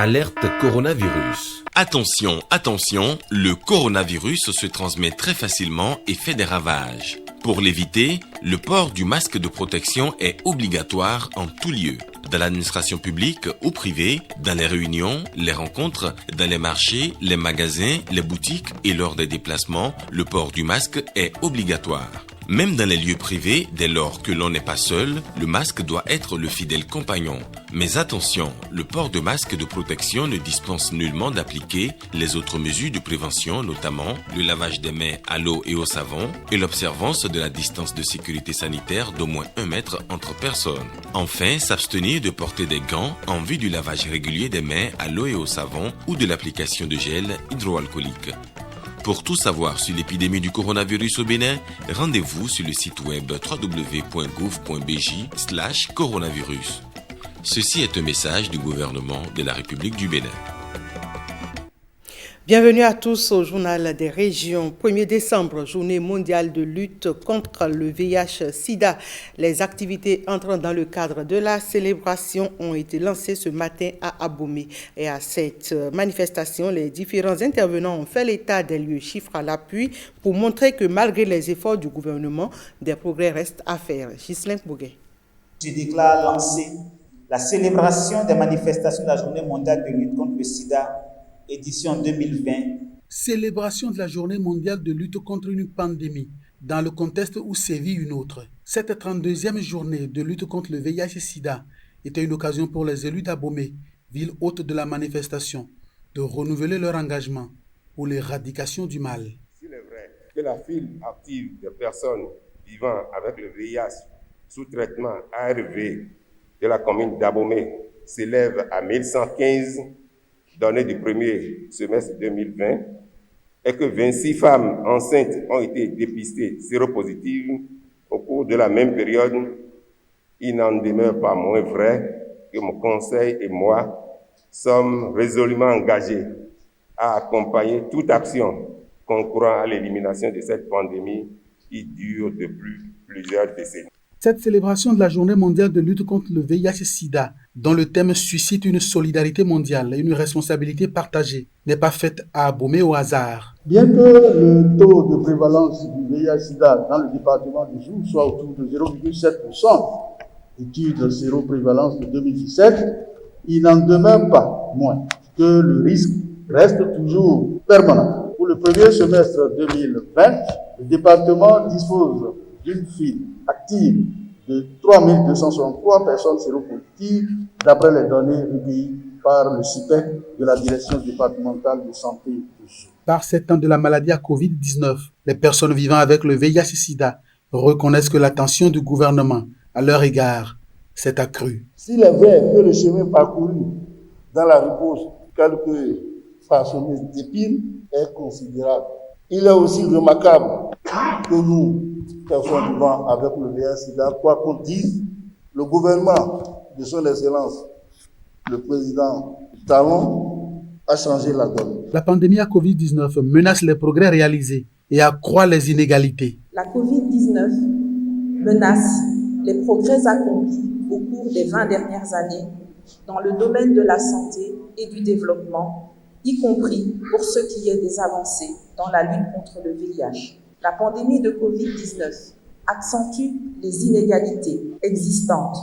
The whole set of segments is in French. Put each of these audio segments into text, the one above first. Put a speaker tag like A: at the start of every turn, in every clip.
A: Alerte coronavirus.
B: Attention, attention, le coronavirus se transmet très facilement et fait des ravages. Pour l'éviter, le port du masque de protection est obligatoire en tout lieu. Dans l'administration publique ou privée, dans les réunions, les rencontres, dans les marchés, les magasins, les boutiques et lors des déplacements, le port du masque est obligatoire. Même dans les lieux privés, dès lors que l'on n'est pas seul, le masque doit être le fidèle compagnon. Mais attention, le port de masque de protection ne dispense nullement d'appliquer les autres mesures de prévention, notamment le lavage des mains à l'eau et au savon et l'observance de la distance de sécurité sanitaire d'au moins 1 mètre entre personnes. Enfin, s'abstenir de porter des gants en vue du lavage régulier des mains à l'eau et au savon ou de l'application de gel hydroalcoolique. Pour tout savoir sur l'épidémie du coronavirus au Bénin, rendez-vous sur le site web www.gouv.bj/coronavirus. Ceci est un message du gouvernement de la République du Bénin.
C: Bienvenue à tous au Journal des Régions. 1er décembre, journée mondiale de lutte contre le VIH-Sida. Les activités entrant dans le cadre de la célébration ont été lancées ce matin à Abomey. Et à cette manifestation, les différents intervenants ont fait l'état des lieux, chiffres à l'appui, pour montrer que malgré les efforts du gouvernement, des progrès restent à faire. Ghislain Bouguet.
D: Je déclare lancer la célébration des manifestations de la journée mondiale de lutte contre le sida édition 2020.
E: Célébration de la journée mondiale de lutte contre une pandémie, dans le contexte où sévit une autre. Cette 32e journée de lutte contre le VIH-Sida était une occasion pour les élus d'Abomey, ville hôte de la manifestation, de renouveler leur engagement pour l'éradication du mal.
F: S'il est vrai que la file active des personnes vivant avec le VIH sous traitement ARV de la commune d'Abomey s'élève à 1115, données du premier semestre 2020, et que 26 femmes enceintes ont été dépistées séropositives au cours de la même période, il n'en demeure pas moins vrai que mon conseil et moi sommes résolument engagés à accompagner toute action concourant à l'élimination de cette pandémie qui dure depuis plusieurs décennies.
E: Cette célébration de la journée mondiale de lutte contre le VIH-Sida, dont le thème suscite une solidarité mondiale et une responsabilité partagée, n'est pas faite à Abomey au hasard.
G: Bien que le taux de prévalence du VIH-Sida dans le département du Zou soit autour de 0,7%, étude séroprévalence de 2017, il n'en demeure pas moins que le risque reste toujours permanent. Pour le premier semestre 2020, le département dispose d'une file active de 3263 personnes séropositives d'après les données recueillies par le CIPEC de la Direction départementale de santé du Zou.
E: Par 7 ans de la maladie à Covid-19, les personnes vivant avec le VIH-Sida reconnaissent que l'attention du gouvernement à leur égard s'est accrue.
G: S'il est vrai que le chemin parcouru dans la riposte, quelques parsemés d'épines, est considérable, il est aussi remarquable que nous, personnes vivant avec le VIH-Sida, quoi qu'on dise, le gouvernement de son Excellence, le président Talon, a changé la donne.
E: La pandémie à Covid-19 menace les progrès réalisés et accroît les inégalités.
H: La Covid-19 menace les progrès accomplis au cours des 20 dernières années dans le domaine de la santé et du développement, y compris pour ce qui est des avancées dans la lutte contre le VIH. La pandémie de Covid-19 accentue les inégalités existantes,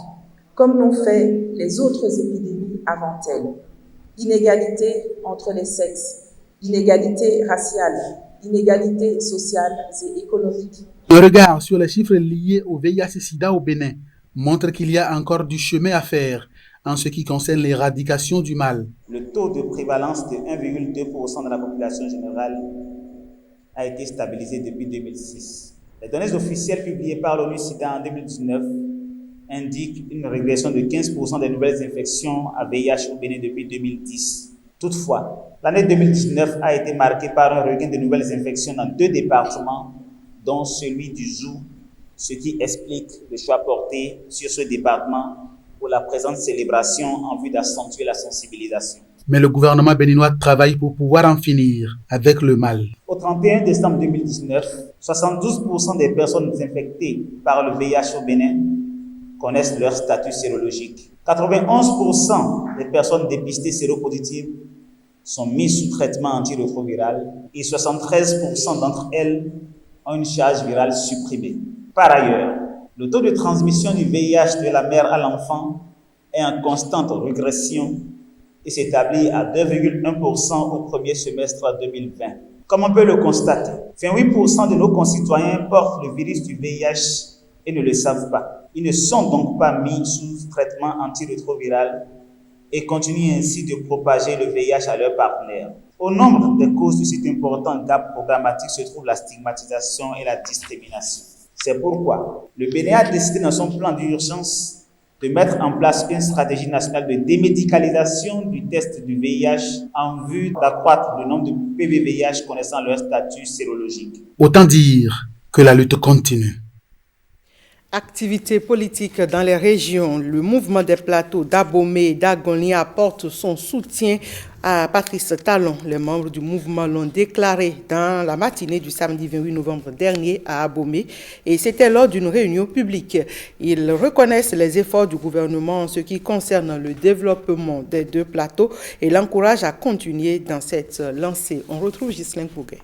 H: comme l'ont fait les autres épidémies avant elle. Inégalités entre les sexes, inégalités raciales, inégalités sociales et économiques.
E: Un regard sur les chiffres liés au VIH-Sida au Bénin montre qu'il y a encore du chemin à faire en ce qui concerne l'éradication du mal.
D: Le taux de prévalence de 1,2% de la population générale a été stabilisé depuis 2006. Les données officielles publiées par l'ONU-SIDA en 2019 indiquent une régression de 15% des nouvelles infections à VIH au Bénin depuis 2010. Toutefois, l'année 2019 a été marquée par un regain de nouvelles infections dans 2 départements, dont celui du Zou, ce qui explique le choix porté sur ce département pour la présente célébration en vue d'accentuer la sensibilisation.
E: Mais le gouvernement béninois travaille pour pouvoir en finir avec le mal.
D: Au 31 décembre 2019, 72% des personnes infectées par le VIH au Bénin connaissent leur statut sérologique. 91% des personnes dépistées séropositives sont mises sous traitement antirétroviral et 73% d'entre elles ont une charge virale supprimée. Par ailleurs, le taux de transmission du VIH de la mère à l'enfant est en constante régression et s'établit à 2,1% au premier semestre 2020. Comme on peut le constater, 28% de nos concitoyens portent le virus du VIH et ne le savent pas. Ils ne sont donc pas mis sous traitement antirétroviral et continuent ainsi de propager le VIH à leurs partenaires. Au nombre des causes de cet important gap programmatique se trouve la stigmatisation et la discrimination. C'est pourquoi le BNA a décidé dans son plan d'urgence de mettre en place une stratégie nationale de démédicalisation du test du VIH en vue d'accroître le nombre de PV-VIH connaissant leur statut sérologique.
E: Autant dire que la lutte continue.
C: Activités politiques dans les régions, le mouvement des plateaux d'Abomey et d'Agoni apporte son soutien à Patrice Talon. Les membres du mouvement l'ont déclaré dans la matinée du samedi 28 novembre dernier à Abomey et c'était lors d'une réunion publique. Ils reconnaissent les efforts du gouvernement en ce qui concerne le développement des deux plateaux et l'encouragent à continuer dans cette lancée. On retrouve Ghislain Pouguet.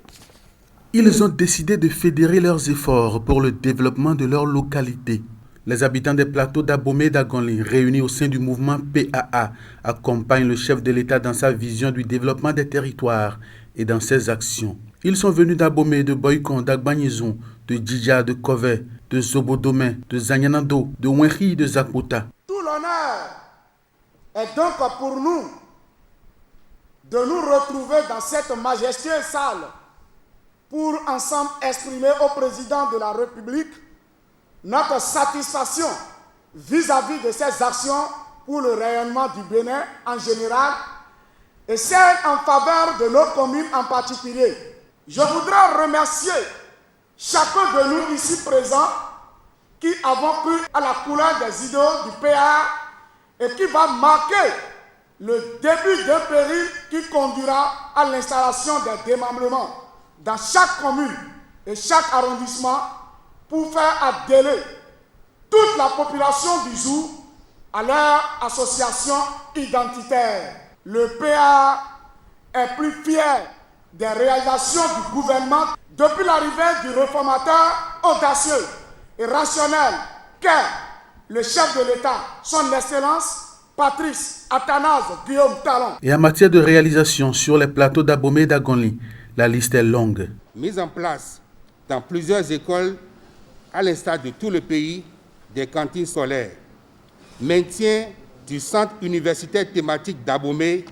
E: Ils ont décidé de fédérer leurs efforts pour le développement de leur localité. Les habitants des plateaux d'Abomey et d'Agoni, réunis au sein du mouvement PAA, accompagnent le chef de l'État dans sa vision du développement des territoires et dans ses actions. Ils sont venus d'Abomey, de Boycon, d'Agbagnézon, de Djidja, de Kové, de Zobodomé, de Zanyanando, de Wenri et de Zakota.
I: Tout l'honneur est donc pour nous de nous retrouver dans cette majestueuse salle pour ensemble exprimer au président de la République notre satisfaction vis-à-vis de ces actions pour le rayonnement du Bénin en général et celle en faveur de nos communes en particulier. Je voudrais remercier chacun de nous ici présents qui avons cru à la couleur des idéaux du PA et qui va marquer le début d'un péril qui conduira à l'installation des démembrements dans chaque commune et chaque arrondissement pour faire adhérer toute la population du jour à leur association identitaire. Le PA est plus fier des réalisations du gouvernement depuis l'arrivée du réformateur audacieux et rationnel qu'est le chef de l'État, son Excellence Patrice Athanase Guillaume Talon.
E: Et en matière de réalisation sur les plateaux d'Abomey et d'Agoni, la liste est longue.
J: Mise en place dans plusieurs écoles, à l'instar de tout le pays, des cantines scolaires. Maintien du centre universitaire thématique d'Abomey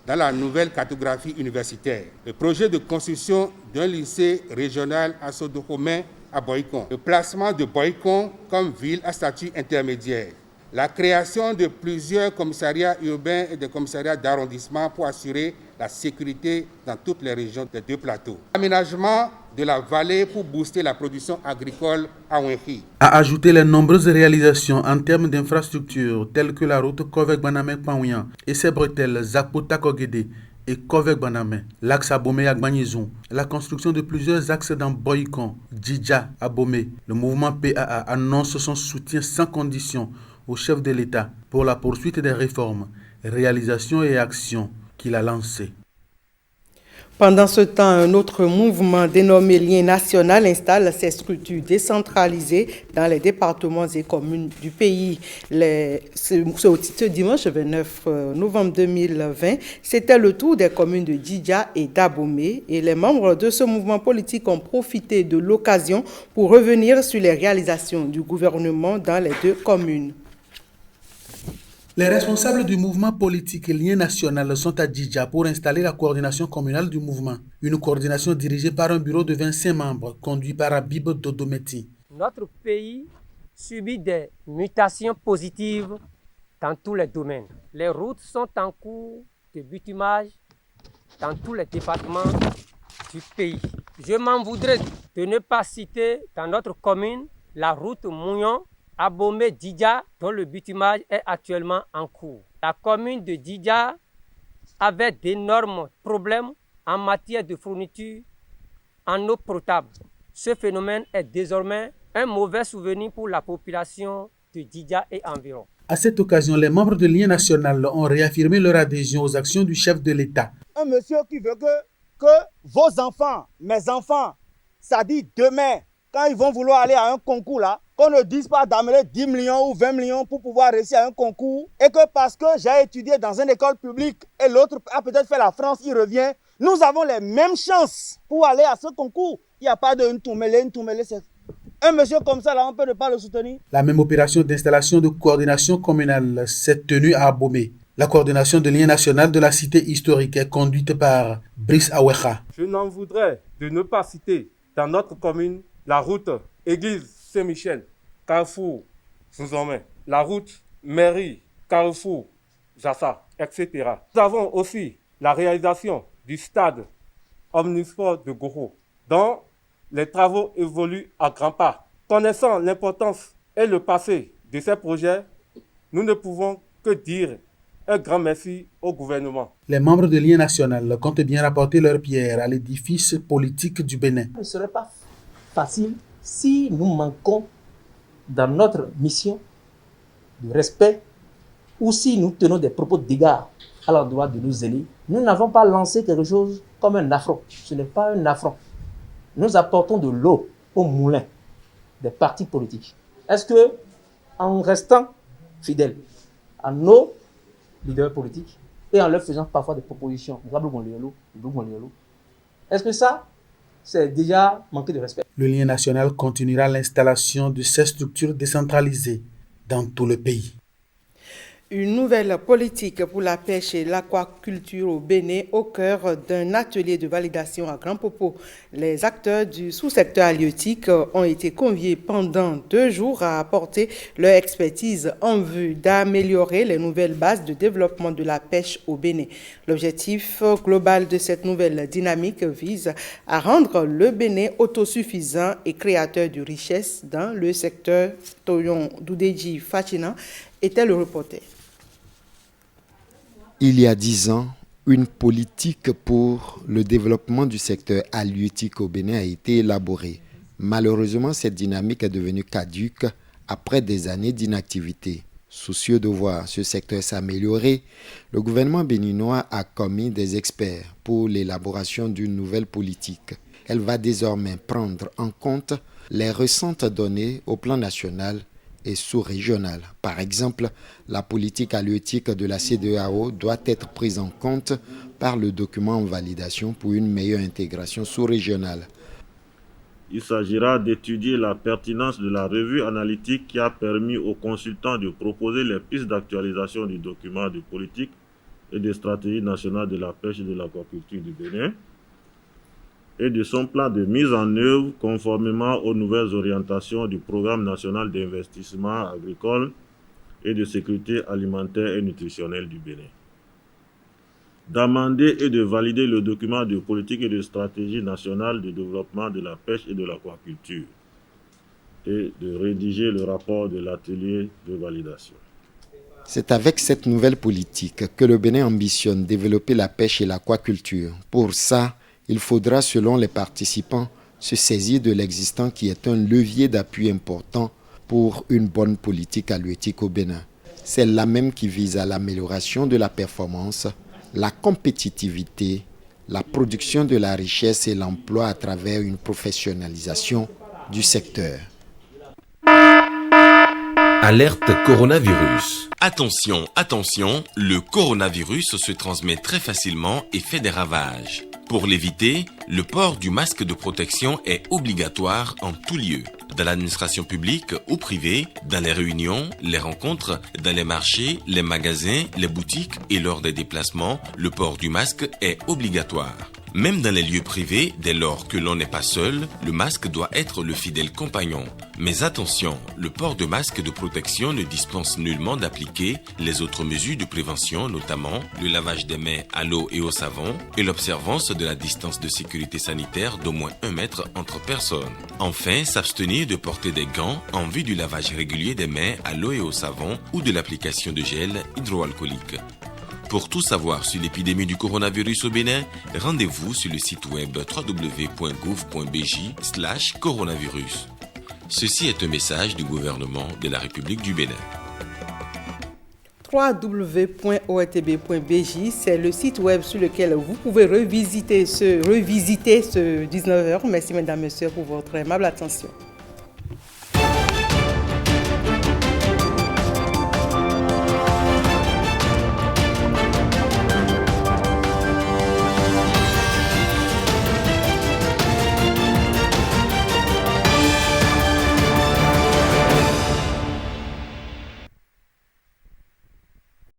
J: dans la nouvelle cartographie universitaire. Le projet de construction d'un lycée régional à Sodokomé à Boycon. Le placement de Boycon comme ville à statut intermédiaire. La création de plusieurs commissariats urbains et des commissariats d'arrondissement pour assurer la sécurité dans toutes les régions des deux plateaux. Aménagement de la vallée pour booster la production agricole à Wenri.
E: A ajouté les nombreuses réalisations en termes d'infrastructures telles que la route Kovek-Banamé-Panouyan et ses bretelles Zakpota-Kogede et Kovek-Banamé, l'axe Abomey-Agbagnézon, la construction de plusieurs axes dans Boycon, Djidja, Abomey. Le mouvement PAA annonce son soutien sans condition au chef de l'État pour la poursuite des réformes, réalisations et actions qu'il a lancées.
C: Pendant ce temps, un autre mouvement dénommé Lien National installe ses structures décentralisées dans les départements et communes du pays. Ce dimanche 29 novembre 2020, c'était le tour des communes de Djidja et d'Abomey et les membres de ce mouvement politique ont profité de l'occasion pour revenir sur les réalisations du gouvernement dans les deux communes.
E: Les responsables du mouvement politique Lien National sont à Djidja pour installer la coordination communale du mouvement. Une coordination dirigée par un bureau de 25 membres, conduit par Habib Dodometi.
K: Notre pays subit des mutations positives dans tous les domaines. Les routes sont en cours de bitumage dans tous les départements du pays. Je m'en voudrais de ne pas citer dans notre commune la route Mounion, Abomey Djidja, dont le bitumage est actuellement en cours. La commune de Djidja avait d'énormes problèmes en matière de fourniture en eau potable. Ce phénomène est désormais un mauvais souvenir pour la population de Djidja et environ.
E: À cette occasion, les membres de l'Union nationale ont réaffirmé leur adhésion aux actions du chef de l'État.
I: Un monsieur qui veut que vos enfants, mes enfants, ça dit demain, quand ils vont vouloir aller à un concours là, qu'on ne dise pas d'amener 10 millions ou 20 millions pour pouvoir réussir à un concours, et que parce que j'ai étudié dans une école publique et l'autre a peut-être fait la France, il revient, nous avons les mêmes chances pour aller à ce concours. Il n'y a pas de une tourmélée, c'est... Un monsieur comme ça, là, on peut ne pas le soutenir.
E: La même opération d'installation de coordination communale s'est tenue à Abomey. La coordination de l'Union nationale de la cité historique est conduite par Brice Awecha.
L: Je n'en voudrais de ne pas citer dans notre commune la route Église Saint-Michel, Carrefour, Zouzomé, la route Mairie, Carrefour, Jassa, etc. Nous avons aussi la réalisation du stade omnisport de Goro, dont les travaux évoluent à grands pas. Connaissant l'importance et le passé de ces projets, nous ne pouvons que dire un grand merci au gouvernement.
E: Les membres de l'Union nationale comptent bien rapporter leur pierre à l'édifice politique du Bénin.
M: Ce ne serait pas facile si nous manquons dans notre mission de respect ou si nous tenons des propos d'égard à l'endroit de nos aînés. Nous n'avons pas lancé quelque chose comme un affront. Ce n'est pas un affront. Nous apportons de l'eau au moulin des partis politiques. Est-ce que, en restant fidèles à nos leaders politiques et en leur faisant parfois des propositions, est-ce que ça, c'est déjà manquer de respect?
E: Le lien national continuera l'installation de ces structures décentralisées dans tout le pays.
C: Une nouvelle politique pour la pêche et l'aquaculture au Bénin au cœur d'un atelier de validation à Grand Popo. Les acteurs du sous-secteur halieutique ont été conviés pendant 2 jours à apporter leur expertise en vue d'améliorer les nouvelles bases de développement de la pêche au Bénin. L'objectif global de cette nouvelle dynamique vise à rendre le Bénin autosuffisant et créateur de richesses dans le secteur. Toyon Doudeji Fatina était le reporter.
N: Il y a 10 ans, une politique pour le développement du secteur halieutique au Bénin a été élaborée. Malheureusement, cette dynamique est devenue caduque après des années d'inactivité. Soucieux de voir ce secteur s'améliorer, le gouvernement béninois a commis des experts pour l'élaboration d'une nouvelle politique. Elle va désormais prendre en compte les récentes données au plan national et sous-régional. Par exemple, la politique halieutique de la CEDEAO doit être prise en compte par le document en validation pour une meilleure intégration sous-régionale.
O: Il s'agira d'étudier la pertinence de la revue analytique qui a permis aux consultants de proposer les pistes d'actualisation du document de politique et de stratégie nationale de la pêche et de l'aquaculture du Bénin et de son plan de mise en œuvre conformément aux nouvelles orientations du programme national d'investissement agricole et de sécurité alimentaire et nutritionnelle du Bénin. D'amender et de valider le document de politique et de stratégie nationale de développement de la pêche et de l'aquaculture et de rédiger le rapport de l'atelier de validation.
N: C'est avec cette nouvelle politique que le Bénin ambitionne développer la pêche et l'aquaculture. Pour ça, il faudra, selon les participants, se saisir de l'existant qui est un levier d'appui important pour une bonne politique halieutique au Bénin. C'est la même qui vise à l'amélioration de la performance, la compétitivité, la production de la richesse et l'emploi à travers une professionnalisation du secteur.
A: Alerte coronavirus.
B: Attention, attention, le coronavirus se transmet très facilement et fait des ravages. Pour l'éviter, le port du masque de protection est obligatoire en tout lieu. Dans l'administration publique ou privée, dans les réunions, les rencontres, dans les marchés, les magasins, les boutiques et lors des déplacements, le port du masque est obligatoire. Même dans les lieux privés, dès lors que l'on n'est pas seul, le masque doit être le fidèle compagnon. Mais attention, le port de masque de protection ne dispense nullement d'appliquer les autres mesures de prévention, notamment le lavage des mains à l'eau et au savon et l'observance de la distance de sécurité sanitaire d'au moins 1 mètre entre personnes. Enfin, s'abstenir de porter des gants en vue du lavage régulier des mains à l'eau et au savon ou de l'application de gel hydroalcoolique. Pour tout savoir sur l'épidémie du coronavirus au Bénin, rendez-vous sur le site web www.gouv.bj/coronavirus. Ceci est un message du gouvernement de la République du Bénin.
C: www.ortb.bj, c'est le site web sur lequel vous pouvez revisiter ce 19h. Merci mesdames, messieurs pour votre aimable attention.